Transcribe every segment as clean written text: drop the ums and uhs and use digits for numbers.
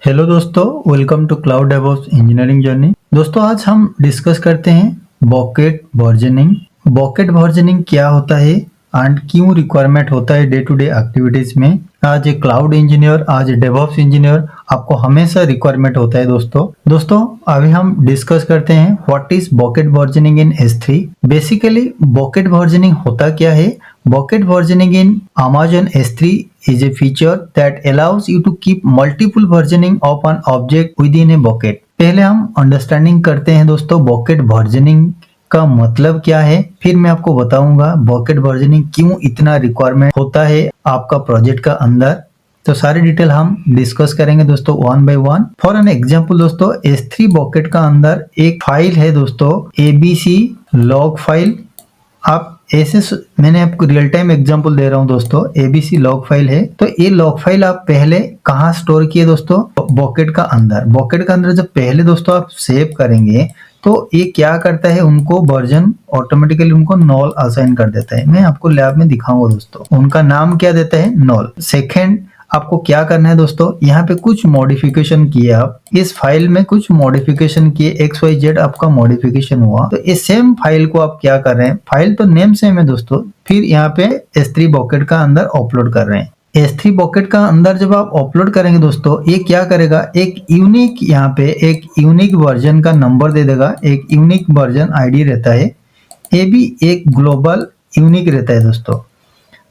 Hello दोस्तों, welcome to cloud DevOps engineering journey. दोस्तों आज हम डिस्कस करते हैं बॉकेट वर्जनिंग। बॉकेट वर्जनिंग क्या होता है एंड क्यों रिक्वायरमेंट होता है डे टू डे एक्टिविटीज में। आज एक क्लाउड इंजीनियर, आज डेवऑप्स इंजीनियर आपको हमेशा रिक्वायरमेंट होता है। दोस्तों अभी हम डिस्कस करते हैं what is bouquet versioning in S3। Basically bouquet versioning होता क्या है? Bucket versioning in Amazon S3 is a feature that allows you to keep multiple versioning of an object within a bucket। पहले हम understanding करते हैं दोस्तों bouquet versioning का मतलब क्या है, फिर मैं आपको बताऊंगा बॉकेट वर्जनिंग क्यों इतना रिक्वायरमेंट होता है आपका प्रोजेक्ट का अंदर। तो सारी डिटेल हम डिस्कस करेंगे दोस्तों one by one. For an example दोस्तों, S3 बॉकेट का अंदर एक फाइल है दोस्तों ABC लॉग फाइल। आप ऐसे मैंने आपको रियल टाइम एग्जांपल दे रहा हूं दोस्तों, ABC लॉग फाइल है। तो ये लॉग फाइल आप पहले कहाँ स्टोर किए दोस्तों? बॉकेट का अंदर। बॉकेट का अंदर जब पहले दोस्तों आप सेव करेंगे तो ये क्या करता है, उनको वर्जन ऑटोमेटिकली उनको नॉल असाइन कर देता है। मैं आपको लैब में दिखाऊंगा दोस्तों, उनका नाम क्या देता है, नॉल। सेकेंड आपको क्या करना है दोस्तों, यहाँ पे कुछ मॉडिफिकेशन किए, आप इस फाइल में कुछ मॉडिफिकेशन किए, XYZ आपका मॉडिफिकेशन हुआ, तो इस सेम फाइल को आप क्या कर रहे हैं, फाइल तो नेम सेम है दोस्तों, फिर यहाँ पे S3 बॉकेट का अंदर अपलोड कर रहे हैं। S3 बॉकेट का अंदर जब आप अपलोड करेंगे दोस्तों, ये क्या करेगा, एक यूनिक यहाँ पे एक यूनिक वर्जन का नंबर दे देगा, एक यूनिक वर्जन ID रहता है, ये भी एक ग्लोबल यूनिक रहता है दोस्तों।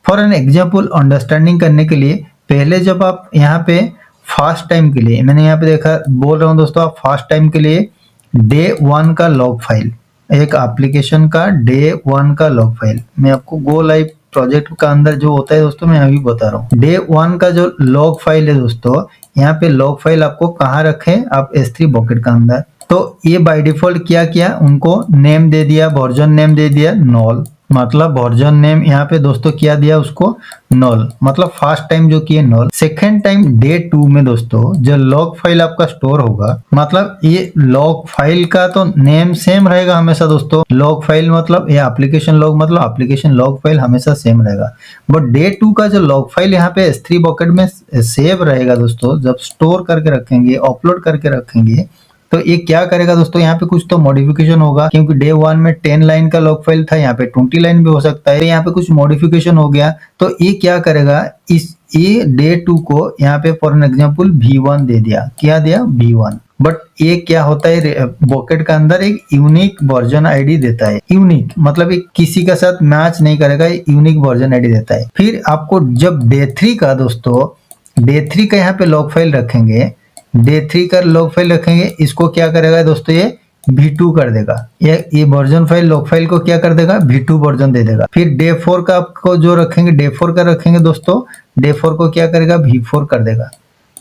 फॉर एन एग्जाम्पल अंडरस्टैंडिंग करने के लिए, पहले जब आप यहाँ पे फास्ट टाइम के लिए, मैंने यहाँ पे देखा बोल रहा हूँ दोस्तों, आप फास्ट टाइम के लिए डे 1 का लॉग फाइल, एक एप्लीकेशन का डे 1 का लॉग फाइल, मैं आपको गो लाइव प्रोजेक्ट का अंदर जो होता है दोस्तों मैं अभी बता रहा हूँ। डे 1 का जो लॉग फाइल है दोस्तों, यहाँ पे लॉग फाइल आपको कहाँ रखे, आप S3 बॉकेट का अंदर। तो ये बाय डिफॉल्ट क्या किया, उनको नेम दे दिया, वर्जन नेम दे दिया नॉल, मतलब वर्जन नेम यहाँ पे दोस्तों क्या दिया उसको, नॉल, मतलब फास्ट टाइम जो किए नॉल। सेकेंड टाइम डे 2 में दोस्तों जो लॉग फाइल आपका स्टोर होगा, मतलब ये लॉग फाइल का तो नेम सेम रहेगा हमेशा दोस्तों, लॉग फाइल मतलब ये एप्लीकेशन लॉग, मतलब एप्लीकेशन लॉग फाइल हमेशा सेम रहेगा। बट डे 2 का जो लॉग फाइल यहाँ पे S3 बॉकेट में सेव रहेगा दोस्तों, जब स्टोर करके रखेंगे, अपलोड करके रखेंगे, तो ये क्या करेगा दोस्तों, यहाँ पे कुछ तो मॉडिफिकेशन होगा, क्योंकि डे 1 में 10 लाइन का लॉग फाइल था, यहाँ पे 20 लाइन भी हो सकता है, यहाँ पे कुछ मॉडिफिकेशन हो गया, तो ये क्या करेगा, इस ये डे 2 को यहाँ पे फॉर एन एग्जांपल V1 दे दिया, क्या दिया, V1। बट ये क्या होता है, बॉकेट का अंदर एक यूनिक वर्जन ID देता है, यूनिक मतलब एक किसी के साथ मैच नहीं करेगा, यूनिक वर्जन ID देता है। फिर आपको जब डे 3 का दोस्तों, डे 3 का यहाँ पे लॉग फाइल रखेंगे, डे 3 का लॉग फाइल रखेंगे, इसको क्या करेगा दोस्तों, ये V2 कर देगा, ये वर्जन फाइल लॉग फाइल को क्या कर देगा, V2 वर्जन दे देगा। फिर डे 4 का आपको जो रखेंगे, डे 4 का रखेंगे दोस्तों, डे 4 को क्या करेगा, V4 कर देगा।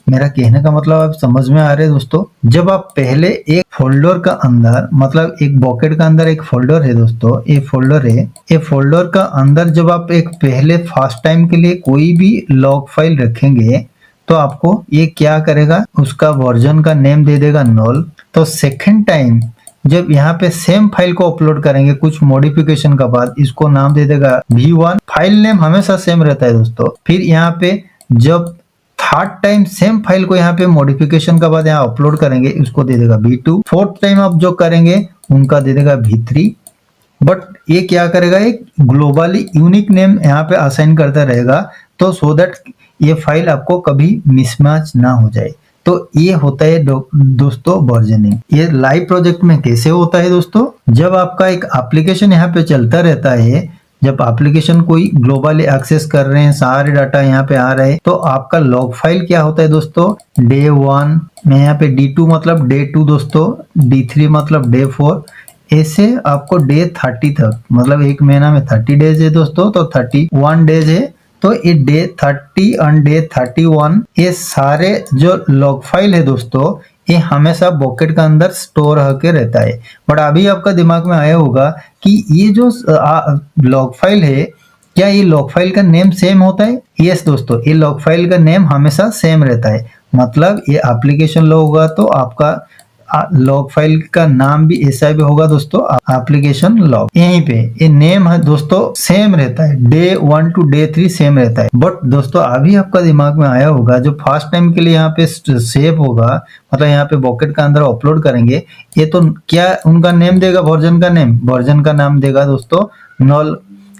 मेरा कहने का मतलब आप समझ में आ रहे हैं दोस्तों। जब आप पहले एक फोल्डर का अंदर, मतलब एक बॉकेट का अंदर एक फोल्डर है दोस्तों, ये फोल्डर है, ये फोल्डर का अंदर जब आप एक पहले फास्ट टाइम के लिए कोई भी लॉग फाइल रखेंगे, तो आपको ये क्या करेगा, उसका वर्जन का नेम दे देगा नॉल। तो सेकंड टाइम जब यहाँ पे सेम फाइल को अपलोड करेंगे कुछ मॉडिफिकेशन का बाद, इसको नाम दे देगा V1, फाइल नेम हमेशा सेम रहता है दोस्तों। फिर यहाँ पे जब थर्ड टाइम सेम फाइल को यहाँ पे मॉडिफिकेशन का बाद यहाँ अपलोड करेंगे, इसको दे देगा V2। फोर्थ टाइम आप जो करेंगे उनका दे देगा V3। बट ये क्या करेगा, एक ग्लोबली यूनिक नेम यहाँ पे असाइन करता रहेगा, तो सो दैट ये फाइल आपको कभी मिसमैच ना हो जाए। तो ये होता है दोस्तों वर्जनिंग। ये लाइव प्रोजेक्ट में कैसे होता है दोस्तों, जब आपका एक एप्लीकेशन यहाँ पे चलता रहता है, जब एप्लीकेशन कोई ग्लोबली एक्सेस कर रहे हैं, सारे डाटा यहाँ पे आ रहे हैं, तो आपका लॉग फाइल क्या होता है दोस्तों, डे 1 में यहाँ पे D2 मतलब डे 2 दोस्तों, D3 मतलब डे 4, ऐसे आपको डे 30 तक, मतलब एक महीना में 30 डेज है दोस्तों, तो 31 डेज है, तो ये डे 30 और डे 31 ये सारे जो लॉग फाइल है दोस्तों, ये हमेशा बॉकेट का अंदर स्टोर होके रहता है। बट अभी आपका दिमाग में आया होगा कि ये जो लॉग फाइल है, क्या ये लॉग फाइल का नेम सेम होता है? यस दोस्तों, ये लॉग फाइल का नेम हमेशा सेम रहता है, मतलब ये एप्लीकेशन लॉग होगा तो आपका लॉग फाइल का नाम भी ऐसा भी होगा दोस्तों, एप्लीकेशन लॉग। यहीं पे ये नेम है दोस्तों सेम रहता है, डे 1 टू डे 3 सेम रहता है। बट दोस्तों अभी आपका दिमाग में आया होगा, जो फर्स्ट टाइम के लिए यहाँ पे सेव होगा, मतलब यहाँ पे बॉकेट का अंदर अपलोड करेंगे, ये तो क्या उनका नेम देगा, वर्जन का नाम देगा दोस्तों नॉल।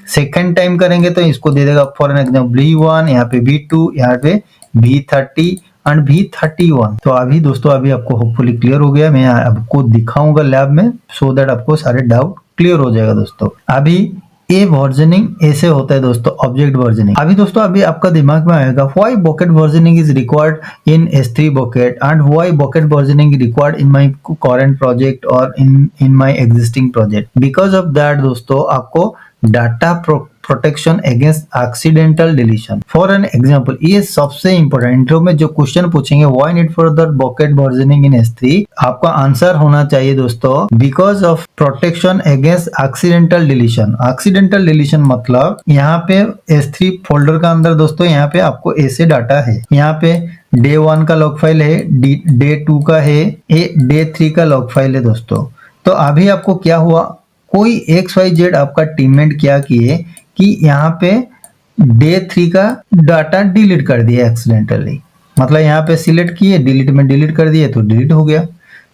सेकेंड टाइम करेंगे तो इसको दे देगा फॉर एग्जाम्पल V1, यहाँ पे V2, यहाँ पे V30 एंड V31। तो अभी दोस्तों अभी आपको होपफुली क्लियर हो गया। मैं आपको दिखाऊंगा लैब में, सो दैट आपको सारे डाउट क्लियर हो जाएगा दोस्तों। अभी ये वर्जनिंग ऐसे होता है दोस्तों, ऑब्जेक्ट वर्जनिंग। अभी दोस्तों अभी आपका दिमाग में आएगा why bucket versioning is required in S3 bucket and why bucket versioning required in my current project और in my existing project. Because of that दोस्तों आपको data protection against accidental deletion. For an example, ये सबसे important intro में जो question पूछेंगे, why need for the bucket versioning in S3, आपका answer होना चाहिए दोस्तों because of protection against accidental deletion. Accidental deletion मतलब यहाँ पे S3 फोल्डर का अंदर दोस्तों यहाँ पे आपको ऐसे डाटा है, यहाँ पे डे 1 का लॉग फाइल है, डे 2 का है, डे 3 का लॉग फाइल है दोस्तों। तो अभी आपको क्या हुआ, कोई XYZ आपका टीममेट क्या किए कि यहाँ पे डे 3 का डाटा डिलीट कर दिया एक्सीडेंटली, मतलब यहाँ पे सिलेक्ट किए, डिलीट में डिलीट कर दिए तो डिलीट हो गया।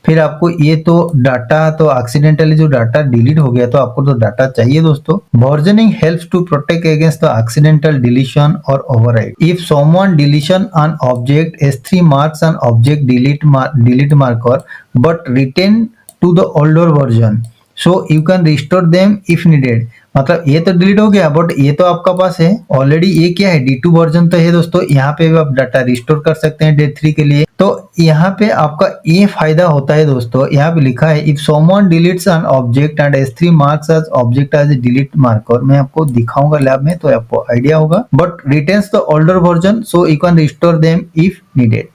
फिर आपको ये तो डाटा तो एक्सीडेंटली जो डाटा डिलीट हो गया, तो आपको तो डाटा चाहिए दोस्तों। Versioning helps to protect against the accidental deletion और overwrite. If someone deletion an object, S3 marks an object delete marker but return to the older version, so you can restore them if needed। मतलब ये तो delete हो गया, but ये तो आपका पास है ऑलरेडी, ये क्या है D2 वर्जन तो है दोस्तों, यहाँ पे भी आप डाटा रिस्टोर कर सकते हैं डे 3 के लिए। तो यहाँ पे आपका ये फायदा होता है दोस्तों, यहाँ पे लिखा है if someone deletes an object and S3 marks as object as a delete marker, मैं आपको दिखाऊंगा लैब में तो आपको आइडिया होगा, but retains the older version so you can restore them if needed.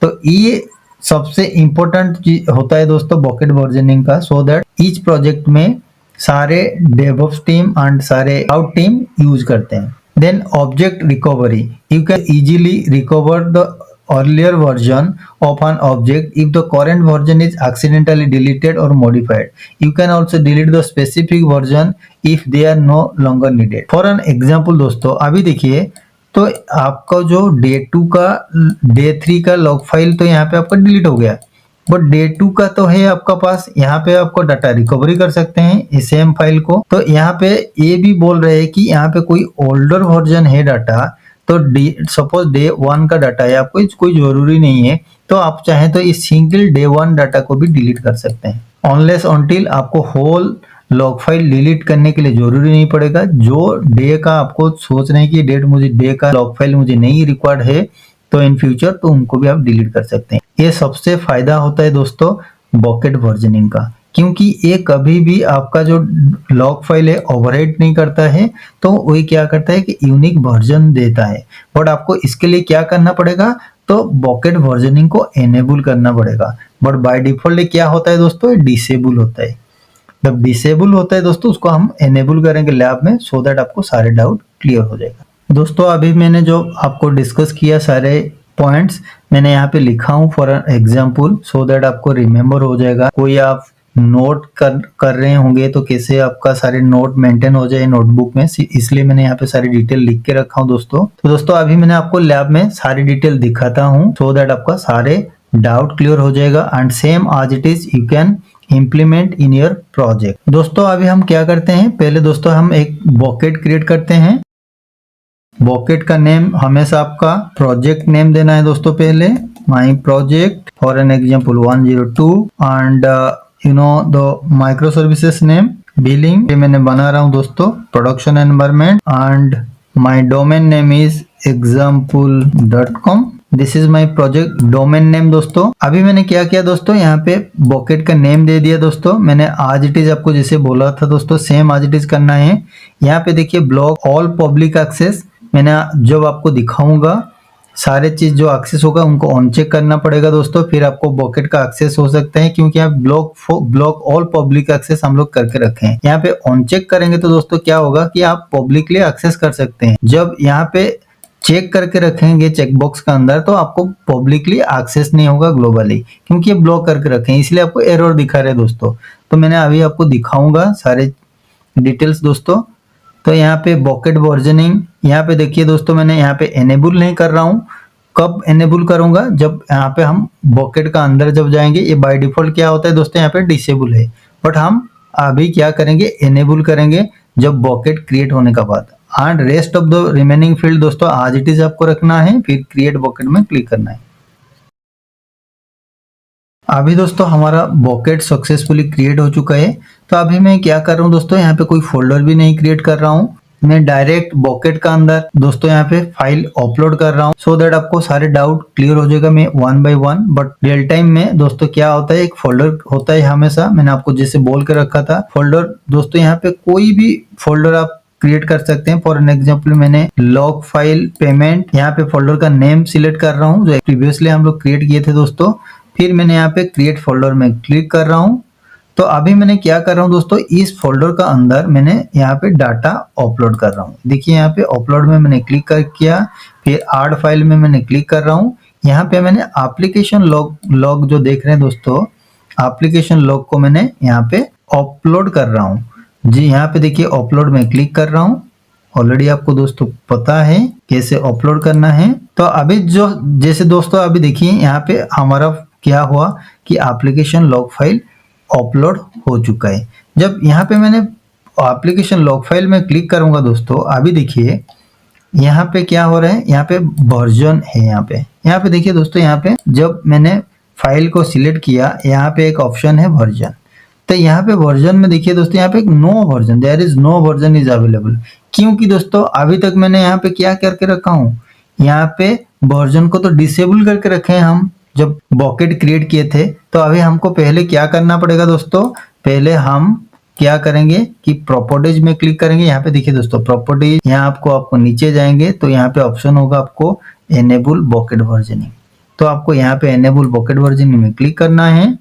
तो ये सबसे इंपॉर्टेंट होता है दोस्तों बकेट वर्जनिंग का, सो दैट ईच प्रोजेक्ट में सारे डेवऑप्स टीम एंड सारे क्लाउड टीम यूज करते हैं। Then object recovery, you can easily recover the earlier version of an object if the current version is accidentally deleted or modified. You can also delete the specific version if they are no longer needed. For an example दोस्तों अभी देखिए, तो आपका जो day 2 का day 3 का log file तो यहाँ पे आपका डिलीट हो गया, बट डे 2 का तो है आपका पास, यहाँ पे आपको डाटा रिकवरी कर सकते हैं सेम फाइल को। तो यहाँ पे ये भी बोल रहे हैं कि यहाँ पे कोई ओल्डर वर्जन है डाटा, तो सपोज डे 1 का डाटा है, आपको कोई जरूरी नहीं है, तो आप चाहें तो इस सिंगल डे 1 डाटा को भी डिलीट कर सकते हैं। अनलेस अनटिल आपको होल लॉग फाइल डिलीट करने के लिए जरूरी नहीं पड़ेगा। जो डे का आपको सोच रहे हैं कि डेट मुझे डे का लॉग फाइल मुझे नहीं रिक्वायर्ड है, तो इन फ्यूचर तो उनको भी आप डिलीट कर सकते हैं। ये सबसे फायदा होता है दोस्तों बकेट वर्जनिंग का, क्योंकि ये कभी भी आपका जो लॉग फाइल है ओवरराइट नहीं करता है, तो वही क्या करता है कि यूनिक वर्जन देता है। बट आपको इसके लिए क्या करना पड़ेगा, तो बकेट वर्जनिंग को एनेबल करना पड़ेगा। बट बाय डिफॉल्ट क्या होता है दोस्तों, डिसेबल होता है। जब डिसेबल होता है दोस्तों, उसको हम एनेबल करेंगे लैब में, सो दैट आपको सारे डाउट क्लियर हो जाएगा। दोस्तों अभी मैंने जो आपको डिस्कस किया सारे पॉइंट्स मैंने यहाँ पे लिखा हूँ फॉर एग्जाम्पल, सो दैट आपको रिमेम्बर हो जाएगा। कोई आप नोट कर रहे होंगे तो कैसे आपका सारे नोट मेंटेन हो जाए नोटबुक में, इसलिए मैंने यहाँ पे सारी डिटेल लिख के रखा हूँ दोस्तों। तो दोस्तों अभी मैंने आपको लैब में सारी डिटेल दिखाता हूँ, सो दैट आपका सारे डाउट क्लियर हो जाएगा and same as it is you can implement in your project. दोस्तों अभी हम क्या करते हैं, पहले दोस्तों हम एक बकेट क्रिएट करते हैं। बकेट का नेम हमेशा आपका प्रोजेक्ट नेम देना है दोस्तों। पहले my project for an example 102 and you know the micro services name billing मैंने बना रहा हूँ दोस्तों, production environment and my domain name is example.com। This is my project domain name दोस्तों। अभी मैंने क्या किया दोस्तों, यहाँ पे बकेट का नेम दे दिया दोस्तों। मैंने आज इट इज आपको जैसे बोला था दोस्तों, सेम आज इट इज करना है। यहाँ पे देखिए ब्लॉक ऑल पब्लिक एक्सेस, मैंने जब आपको दिखाऊंगा सारे चीज जो एक्सेस होगा उनको ऑन चेक करना पड़ेगा दोस्तों, फिर आपको बकेट का एक्सेस हो सकता है, क्योंकि यहाँ ब्लॉक ऑल पब्लिक एक्सेस हम लोग करके रखे हैं। यहाँ पे ऑन चेक करेंगे तो दोस्तों क्या होगा कि आप पब्लिकली एक्सेस कर सकते हैं। जब यहाँ पे चेक करके रखेंगे चेकबॉक्स का अंदर तो आपको पब्लिकली एक्सेस नहीं होगा ग्लोबली, क्योंकि ये ब्लॉक करके रखे हैं इसलिए आपको एरर दिखा रहे हैं दोस्तों। तो मैंने अभी आपको दिखाऊंगा सारे डिटेल्स दोस्तों। तो यहाँ पे बॉकेट वर्जनिंग, यहाँ पे देखिए दोस्तों मैंने यहाँ पे एनेबल नहीं कर रहा हूँ। कब एनेबल करूंगा, जब यहाँ पे हम बॉकेट का अंदर जब जाएंगे। ये बाय डिफॉल्ट क्या होता है दोस्तों, यहाँ पे डिसेबल है, बट हम अभी क्या करेंगे, एनेबल करेंगे जब बॉकेट क्रिएट होने का बाद। And rest of the remaining field दोस्तों आज इट इज आपको रखना है, फिर क्रिएट बॉकेट में क्लिक करना है। अभी दोस्तों हमारा बॉकेट सक्सेसफुली क्रिएट हो चुका है। तो अभी मैं क्या कर रहा हूँ दोस्तों, यहाँ पे कोई फोल्डर भी नहीं क्रिएट कर रहा हूँ, मैं डायरेक्ट बॉकेट का अंदर दोस्तों यहाँ पे फाइल अपलोड कर रहा हूँ, सो दैट आपको सारे डाउट क्लियर हो जाएगा। मैं one by one, but real time में दोस्तों क्या होता है, एक फोल्डर होता है हमेशा, मैंने आपको जैसे बोल के रखा था फोल्डर। दोस्तों यहाँ पे कोई भी फोल्डर आप क्रिएट कर सकते हैं। फॉर एन एग्जाम्पल मैंने लॉग फाइल पेमेंट, यहाँ पे फोल्डर का नेम सिलेक्ट कर रहा हूँ जो प्रीवियसली हम लोग क्रिएट किए थे दोस्तों। फिर मैंने यहाँ पे क्रिएट फोल्डर में क्लिक कर रहा हूँ। तो अभी मैंने क्या कर रहा हूँ दोस्तों, इस फोल्डर का अंदर मैंने यहाँ पे डाटा अपलोड कर रहा हूँ। देखिए यहाँ पे अपलोड में मैंने क्लिक कर किया, फिर ऐड फाइल में मैंने क्लिक कर रहा हूँ। यहाँ पे मैंने एप्लीकेशन लॉग जो देख रहे हैं दोस्तों, एप्लीकेशन लॉग को मैंने यहाँ पे अपलोड कर रहा हूँ जी। यहाँ पे देखिए अपलोड में क्लिक कर रहा हूँ। ऑलरेडी आपको दोस्तों पता है कैसे अपलोड करना है। तो अभी जो जैसे दोस्तों अभी देखिए यहाँ पे हमारा क्या हुआ कि एप्लीकेशन लॉग फाइल अपलोड हो चुका है। जब यहाँ पे मैंने एप्लीकेशन लॉग फाइल में क्लिक करूंगा दोस्तों, अभी देखिए यहाँ पे क्या हो रहा है, यहाँ पे वर्जन है। यहाँ पे देखिए दोस्तों, यहाँ पे जब मैंने फाइल को सिलेक्ट किया, यहाँ पे एक ऑप्शन है वर्जन। तो यहाँ पे वर्जन में देखिए दोस्तों, यहाँ पे एक no version, there is no version is available. क्योंकि दोस्तों अभी तक मैंने यहाँ पे क्या करके रखा हूँ, यहाँ पे वर्जन को तो डिसेबल करके रखे हैं हम जब बॉकेट क्रिएट किए थे। तो अभी हमको पहले क्या करना पड़ेगा दोस्तों, पहले हम क्या करेंगे कि प्रॉपर्टीज में क्लिक करेंगे। यहाँ पे देखिए दोस्तों प्रॉपर्टीज, यहाँ आपको नीचे जाएंगे तो यहाँ पे ऑप्शन होगा आपको एनेबल बॉकेट वर्जनिंग। तो आपको यहाँ पे एनेबल बॉकेट वर्जनिंग में क्लिक करना है।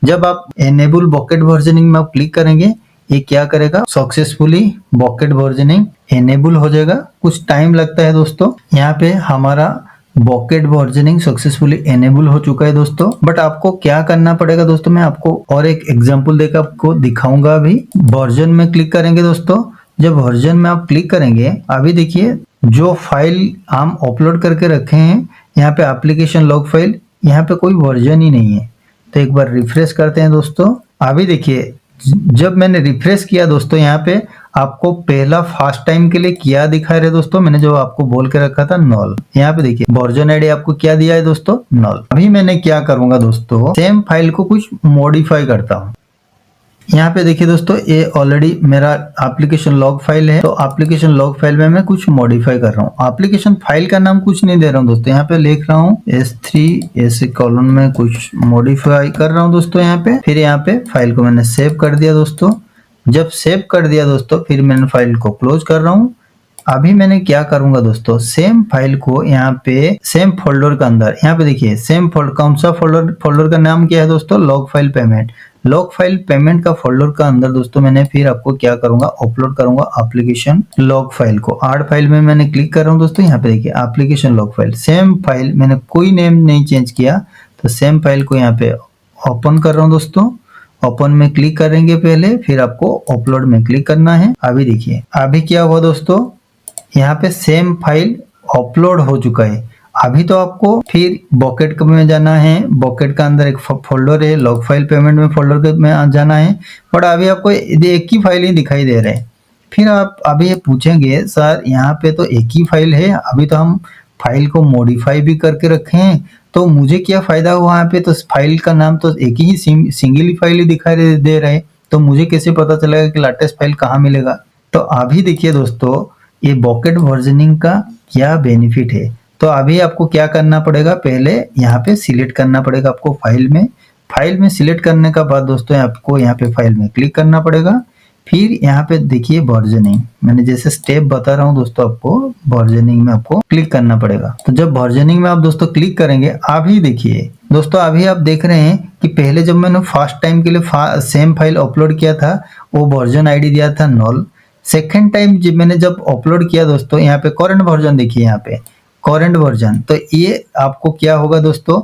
जब आप एनेबल बॉकेट वर्जनिंग में आप क्लिक करेंगे, ये क्या करेगा, सक्सेसफुली बॉकेट वर्जनिंग एनेबल हो जाएगा। कुछ टाइम लगता है दोस्तों। यहाँ पे हमारा बॉकेट वर्जनिंग सक्सेसफुली एनेबल हो चुका है दोस्तों। बट आपको क्या करना पड़ेगा दोस्तों, मैं आपको और एक एग्जांपल देकर आपको दिखाऊंगा। अभी वर्जन में क्लिक करेंगे दोस्तों। जब वर्जन में आप क्लिक करेंगे, अभी देखिए जो फाइल हम अपलोड करके रखे हैं, यहाँ पे एप्लीकेशन लॉग फाइल, यहाँ पे कोई वर्जन ही नहीं है। तो एक बार रिफ्रेश करते हैं दोस्तों। अभी देखिए जब मैंने रिफ्रेश किया दोस्तों, यहाँ पे आपको पहला फर्स्ट टाइम के लिए क्या दिखा रहे दोस्तों, मैंने जो आपको बोल के रखा था नॉल। यहाँ पे देखिए वर्जन आईडी आपको क्या दिया है दोस्तों, नॉल। अभी मैंने क्या करूंगा दोस्तों, सेम फाइल को कुछ मॉडिफाई करता हूँ। यहाँ पे देखिए दोस्तों, ये ऑलरेडी मेरा एप्लीकेशन लॉग फाइल है। तो एप्लीकेशन लॉग फाइल में मैं कुछ मॉडिफाई कर रहा हूँ। एप्लीकेशन फाइल का नाम कुछ नहीं दे रहा हूँ दोस्तों, यहाँ पे लिख रहा हूँ S3 ऐसे कॉलम में कुछ मॉडिफाई कर रहा हूँ दोस्तों। यहाँ पे फिर यहाँ पे फाइल को मैंने सेव कर दिया दोस्तों। जब सेव कर दिया दोस्तों, फिर मैंने फाइल को क्लोज कर रहा हूँ। अभी मैंने क्या करूंगा दोस्तों, सेम फाइल को यहाँ पे सेम फोल्डर के अंदर, यहाँ पे देखिए सेम फोल्डर, कौन सा फोल्डर का नाम क्या है दोस्तों, log file payment. Log file payment का फोल्डर का अंदर दोस्तों मैंने फिर आपको क्या करूंगा, अपलोड करूंगा एप्लीकेशन लॉग फाइल को। ऐड फाइल में मैंने क्लिक कर रहा हूँ दोस्तों। यहाँ पे देखिए application log file, same file, मैंने कोई नेम नहीं चेंज किया। तो सेम फाइल को यहाँ पे ओपन कर रहा हूँ दोस्तों। ओपन में क्लिक करेंगे पहले, फिर आपको अपलोड में क्लिक करना है। अभी देखिए अभी क्या हुआ दोस्तों, यहाँ पे सेम फाइल अपलोड हो चुका है। अभी तो आपको फिर बॉकेट में जाना है, बॉकेट का अंदर एक फोल्डर है, लॉग फाइल पेमेंट में फोल्डर में जाना है, बट अभी आपको एक ही फाइल ही दिखाई दे रहा है। फिर आप अभी ये पूछेंगे सर यहाँ पे तो एक ही फाइल है, अभी तो हम फाइल को मॉडिफाई भी करके रखे हैं, तो मुझे क्या फायदा हुआ, यहाँ पे तो फाइल का नाम तो एक ही सिंगल ही फाइल ही दिखाई दे रहा है, तो मुझे कैसे पता चलेगा कि लेटेस्ट फाइल कहाँ मिलेगा। तो अभी देखिए दोस्तों, ये बॉकेट वर्जनिंग का क्या बेनिफिट है। तो अभी आपको क्या करना पड़ेगा, पहले यहाँ पे सिलेक्ट करना पड़ेगा आपको फाइल में सिलेक्ट करने का बाद दोस्तों आपको यहाँ पे फाइल में क्लिक करना पड़ेगा। फिर यहाँ पे देखिए वर्जनिंग, मैंने जैसे स्टेप बता रहा हूँ दोस्तों, आपको वर्जनिंग में आपको क्लिक करना पड़ेगा। तो जब वर्जनिंग में आप दोस्तों क्लिक करेंगे, अभी देखिए दोस्तों, अभी आप देख रहे हैं कि पहले जब मैंने फर्स्ट टाइम के लिए सेम फाइल अपलोड किया था, वो वर्जन आईडी दिया था नॉल। सेकेंड टाइम जब अपलोड किया दोस्तों, यहाँ पे करंट वर्जन देखिए, यहाँ पे करंट वर्जन, तो ये आपको क्या होगा दोस्तों,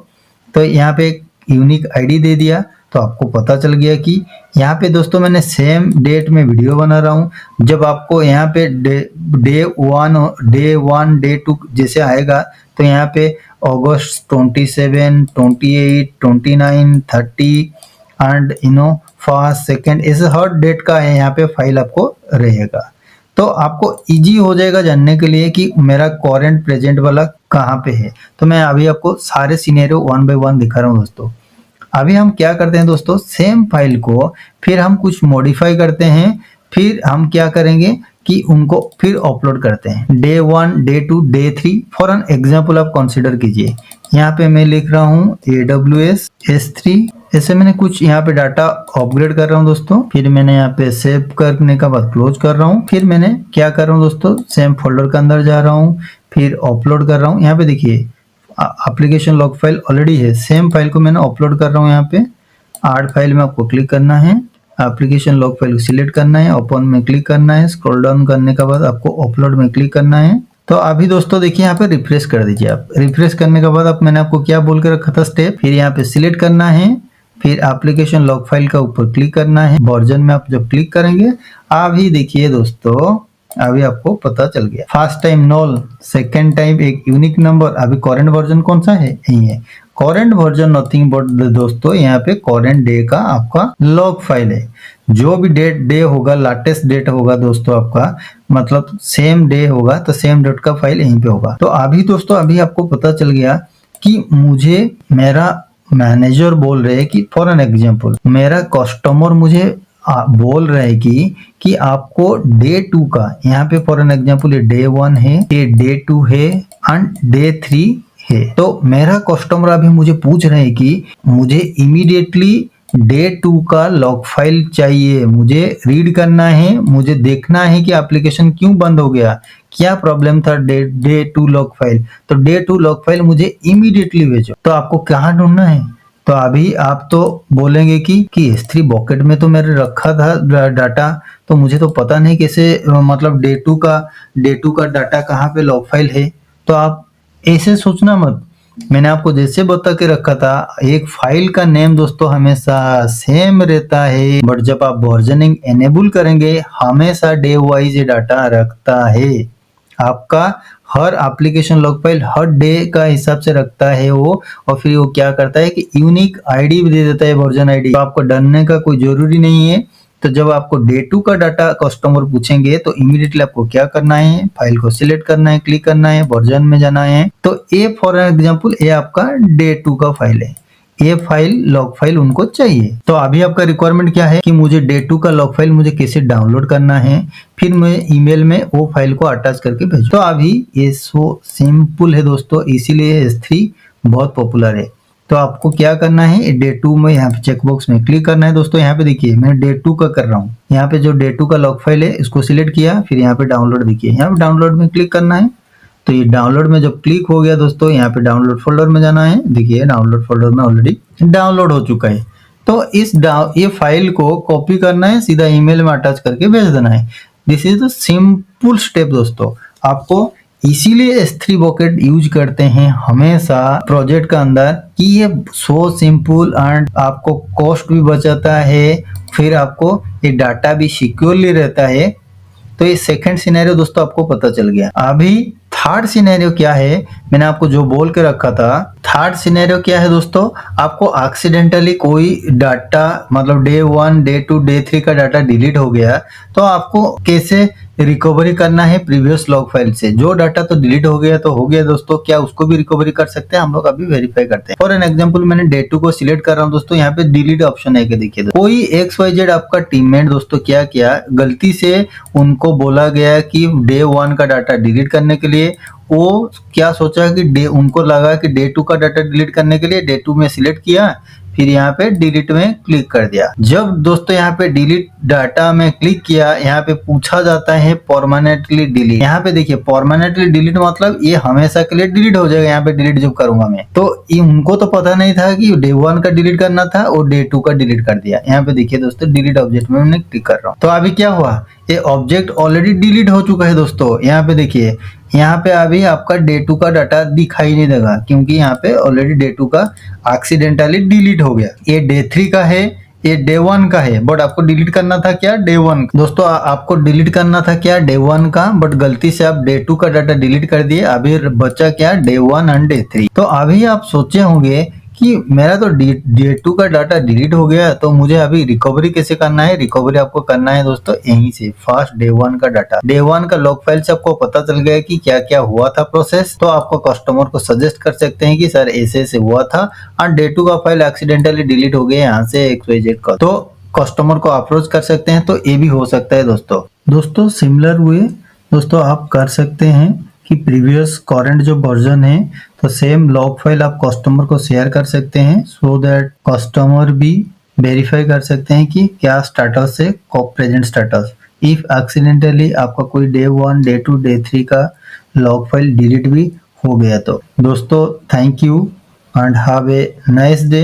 तो यहाँ पे एक यूनिक आईडी दे दिया, तो आपको पता चल गया कि यहाँ पे दोस्तों मैंने सेम डेट में वीडियो बना रहा हूँ। जब आपको यहाँ पे डे 1 डे 2 जैसे आएगा, तो यहाँ पे अगस्त 27, 28, 29, 30 एंड फर्स्ट सेकेंड, ऐसे हर डेट का है यहाँ पे फाइल आपको रहेगा। तो आपको इजी हो जाएगा जानने के लिए कि मेरा करंट प्रेजेंट वाला कहाँ पे है। तो मैं अभी आपको सारे सिनेरियो 1 बाय 1 दिखा रहा हूँ दोस्तों। अभी हम क्या करते हैं दोस्तों, सेम फाइल को फिर हम कुछ मॉडिफाई करते हैं, फिर हम क्या करेंगे कि उनको फिर अपलोड करते हैं। Day 1, day 2, day 3 for an example आप कंसिडर कीजिए। यहाँ पे मैं लिख रहा हूँ AWS S3, ऐसे मैंने कुछ यहाँ पे डाटा अपग्रेड कर रहा हूँ दोस्तों। फिर मैंने यहाँ पे सेव करने का बाद क्लोज कर रहा हूँ। फिर मैंने क्या कर रहा हूँ दोस्तों, सेम फोल्डर के अंदर जा रहा हूँ, फिर अपलोड कर रहा हूँ। यहाँ पे देखिए एप्लीकेशन लॉग फाइल ऑलरेडी है, सेम फाइल को मैंने अपलोड कर रहा हूँ। यहाँ पे ऐड फाइल में आपको क्लिक करना है, एप्लीकेशन लॉग फाइल को सिलेक्ट करना है, ओपन में क्लिक करना है, स्क्रॉल डाउन करने के बाद आपको अपलोड में क्लिक करना है। तो अभी दोस्तों देखिए यहाँ पे रिफ्रेश कर दीजिए आप। रिफ्रेश करने के बाद मैंने आपको क्या बोल के रखा था स्टेप, फिर यहाँ पे सिलेक्ट करना है, फिर एप्लीकेशन लॉग फाइल का ऊपर क्लिक करना है। वर्जन में आप जब क्लिक करेंगे, अभी देखिए दोस्तों, अभी आपको पता चल गया। First time knoll, second time एक यूनिक नंबर। अभी करंट वर्जन कौन सा है, यही है करंट वर्जन, नथिंग बट दोस्तों यहाँ पे करंट डे का आपका लॉग फाइल है। जो भी डे होगा, लेटेस्ट डेट होगा दोस्तों आपका, मतलब सेम डे होगा तो सेम डेट का फाइल यहीं पे होगा। तो अभी दोस्तों अभी आपको पता चल गया कि मुझे मेरा मैनेजर बोल रहे हैं कि फॉर एन एग्जाम्पल मेरा कस्टमर मुझे बोल रहे हैं कि आपको डे 2 का, यहाँ पे फॉर एन एग्जाम्पल ये डे 1 है, ये डे 2 है एंड डे 3 है। तो मेरा कस्टमर अभी मुझे पूछ रहे हैं कि मुझे इमीडिएटली डे 2 का लॉग फाइल चाहिए, मुझे रीड करना है, मुझे देखना है कि एप्लीकेशन क्यों बंद हो गया, क्या प्रॉब्लम था डे 2 लॉग फाइल। तो डे 2 लॉग फाइल मुझे इमीडिएटली भेजो। तो आपको कहाँ ढूंढना है, तो अभी आप तो बोलेंगे कि S3 बॉकेट में तो मैंने रखा था डाटा, तो मुझे तो पता नहीं कैसे, मतलब डे 2 का डाटा कहाँ पे लॉग फाइल है। तो आप ऐसे सोचना मत, मैंने आपको जैसे बता के रखा था, एक फाइल का नेम दोस्तों हमेशा सेम रहता है, बट जब आप वर्जनिंग एनेबल करेंगे हमेशा डे वाइज डाटा रखता है। आपका हर एप्लीकेशन लॉग फाइल हर डे का हिसाब से रखता है वो, और फिर वो क्या करता है कि यूनिक आईडी भी दे देता है, वर्जन आईडी। तो आपको डरने का कोई जरूरी नहीं है। तो जब आपको डे 2 का डाटा कस्टमर पूछेंगे तो इमीडिएटली आपको क्या करना है, फाइल को सिलेक्ट करना है, क्लिक करना है, वर्जन में जाना है। तो ये फॉर एग्जांपल ये आपका डे 2 का फाइल है, ये फाइल लॉग फाइल उनको चाहिए। तो अभी आपका रिक्वायरमेंट क्या है कि मुझे डे 2 का लॉग फाइल मुझे कैसे डाउनलोड करना है, फिर मैं ईमेल में वो फाइल को अटैच करके भेजूं। तो अभी ये सो सिंपल है दोस्तों, इसीलिए S3 बहुत पॉपुलर है। तो आपको क्या करना है, डे 2 में यहाँ पे चेकबॉक्स में क्लिक करना है दोस्तों। यहाँ पे देखिए मैं डे 2 का कर रहा हूँ, यहाँ पे जो डे 2 का लॉग फाइल है इसको सिलेक्ट किया, फिर यहाँ पे डाउनलोड देखिए, यहाँ पे डाउनलोड में क्लिक करना है। तो ये डाउनलोड में जब क्लिक हो गया दोस्तों, यहाँ पे डाउनलोड फोल्डर में जाना है। देखिए डाउनलोड फोल्डर में ऑलरेडी डाउनलोड हो चुका है। तो ये फाइल को कॉपी करना है, सीधा ईमेल में अटैच करके भेज देना है। This is the simple step दोस्तों। आपको इसीलिए S3 बॉकेट यूज करते हैं हमेशा प्रोजेक्ट का अंदर, कि ये सो सिंपल एंड आपको कॉस्ट भी बचाता है, फिर आपको ये डाटा भी सिक्योरली रहता है। तो ये सेकंड सिनेरियो दोस्तों आपको पता चल गया। अभी थर्ड सिनेरियो क्या है, मैंने आपको जो बोल के रखा था, थर्ड सिनेरियो क्या है दोस्तों, आपको एक्सीडेंटली कोई डाटा, मतलब डे 1, डे 2, डे 3 का डाटा डिलीट हो गया, तो आपको कैसे रिकवरी करना है प्रीवियस लॉग फाइल से। जो डाटा तो डिलीट हो गया तो हो गया दोस्तों, क्या उसको भी रिकवरी कर सकते हैं, हम लोग अभी वेरीफाई करते हैं। फॉर एन एग्जांपल मैंने डे 2 को सिलेक्ट कर रहा हूँ दोस्तों, यहाँ पे डिलीट ऑप्शन है कि देखिए कोई XYZ आपका टीममेट दोस्तों क्या किया, गलती से उनको बोला गया कि डे 1 का डाटा डिलीट करने के लिए, वो क्या सोचा कि उनको लगा कि डे 2 का डाटा डिलीट करने के लिए डे 2 में सिलेक्ट किया, फिर यहाँ पे डिलीट में क्लिक कर दिया। जब दोस्तों यहाँ पे डिलीट डाटा में क्लिक किया, यहाँ पे पूछा जाता है परमानेंटली डिलीट। यहाँ पे देखिए परमानेंटली डिलीट मतलब ये हमेशा के लिए डिलीट हो जाएगा। यहाँ पे डिलीट जब करूंगा मैं, तो ये उनको तो पता नहीं था कि डे 1 का डिलीट करना था और डे 2 का डिलीट कर दिया। यहाँ पे देखिए दोस्तों डिलीट ऑब्जेक्ट में मैंने क्लिक कर रहा हूँ, तो अभी क्या हुआ, ये ऑब्जेक्ट ऑलरेडी डिलीट हो चुका है दोस्तों। यहाँ पे देखिए, यहाँ पे अभी आपका डे 2 का डाटा दिखाई नहीं देगा, क्योंकि यहाँ पे ऑलरेडी डे 2 का एक्सीडेंटली डिलीट हो गया। ये डे 3 का है, ये डे 1 का है, बट आपको डिलीट करना था क्या, डे 1। दोस्तों आपको डिलीट करना था क्या, डे 1 का, बट गलती से आप डे 2 का डाटा डिलीट कर दिए। अभी बचा क्या, डे 1 एंड डे 3। तो अभी आप सोचे होंगे कि मेरा तो डे 2 का डाटा डिलीट हो गया, तो मुझे अभी रिकवरी कैसे करना है। रिकवरी आपको करना है दोस्तों यहीं से, फर्स्ट डे 1 का डाटा, डे 1 का लॉग फाइल से आपको पता चल गया कि क्या क्या हुआ था प्रोसेस। तो आपको कस्टमर को सजेस्ट कर सकते हैं कि सर ऐसे ऐसे हुआ था और डे 2 का फाइल एक्सीडेंटली डिलीट हो गया यहाँ से XYZ का, तो कस्टमर को अप्रोच कर सकते हैं। तो ये भी हो सकता है दोस्तों सिमिलर वे दोस्तों आप कर सकते हैं कि प्रीवियस करंट जो वर्जन है, तो सेम लॉग फाइल आप कस्टमर को शेयर कर सकते हैं, सो दैट कस्टमर भी वेरीफाई कर सकते हैं कि क्या स्टेटस है, प्रेजेंट स्टेटस। इफ एक्सीडेंटली आपका कोई डे 1, डे 2, डे 3 का लॉग फाइल डिलीट भी हो गया तो दोस्तों thank you and have a nice day.